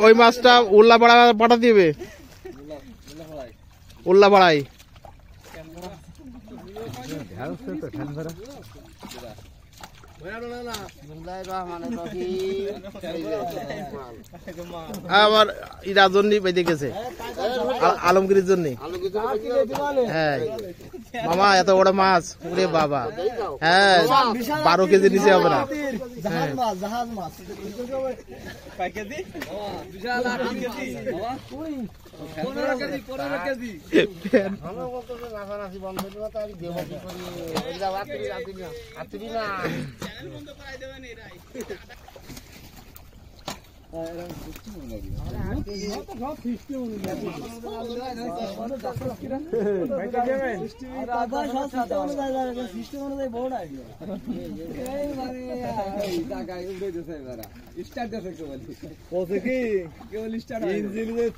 ওই মাছটা উল্লাপাড়া পাঠা দিবে, উল্লাপাড়ায়। আমার ইরার জন্য বেঁধে গেছে, আলমগীরের জন্য। হ্যাঁ মামা, এত বড় মাছ, ওরে বাবা। হ্যাঁ 12 কেজি নিচে হবে না।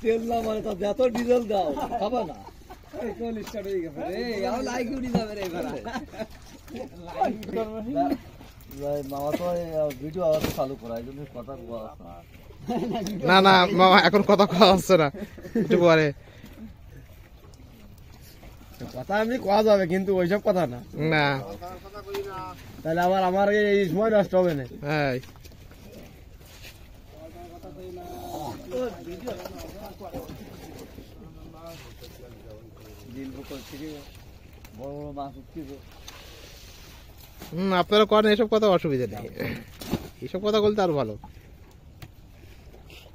তেল না মানে যত ডিজেল দাও খাবা না, স্টার্ট হয়ে গেছে। লাইক উড়ি যাবে রে মামা তো ভিডিও আওয়াজ চালু করা, এই জন্য কথা না না মামা এখন কথা কওয়া হচ্ছে না, একটু পরে কথা এমনি কোয়া যাবে, কিন্তু ওইসব কথা না। না তাহলে আবার আমার এই সময় নষ্ট হবে না। হ্যাঁ বড় বড় মাছ উঠছে। আপনারা করেন এসব কথা, অসুবিধা নেই। এইসব কথা বলতে আরো ভালো।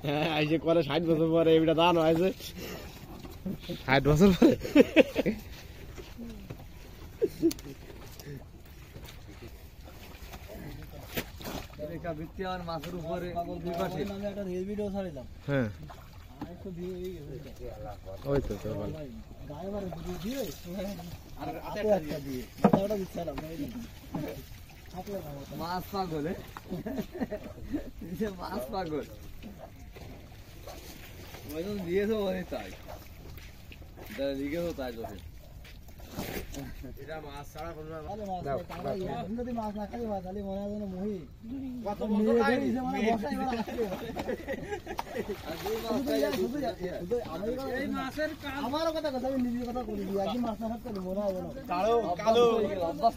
হ্যাঁ এই যে করে 60 বছর পরে এটা দান হয়েছে, 60 বছর পরে। মাছের উপরে হ্যাঁ ওই তো মাছ পাগল, মাছ পাগল দিয়েছো তাই লিখেছো তাই যখন মাছ ছাড়া যদি মাছ না খাই তাহলে মনে হয় মহি আমারও কথা কথা আমি নিজের কথা করি, আজকে মাছ না খাতে মনে হবে না। অভ্যাস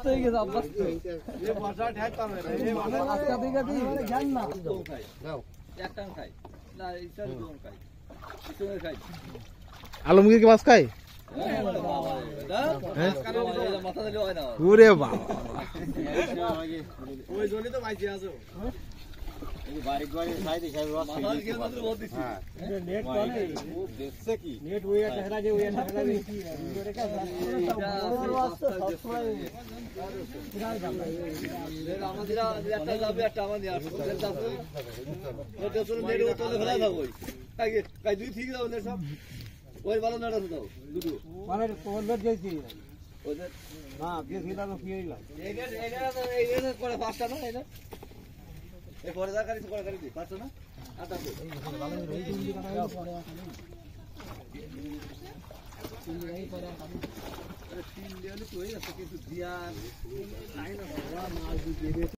হয়ে গেছে, অভ্যাস আলমগীর কি মাছ খাই? ওরে বাবা, ওই জন্য তো বাইচে আছো। ওই ভালো নাড়া দাও দুটো মানে কোনবার যাইছি না গেছিলা তো কি হইলা এইটা করে পাঁচটা না এটা এই পরে দা কারি দি পাঁচটা না আটা তো ভালো রই দিন কাটা পরে তিন দিন পরে আরে 3 দিন তো হই আছে কিন্তু দিয়া লাইন না মাছ দিয়ে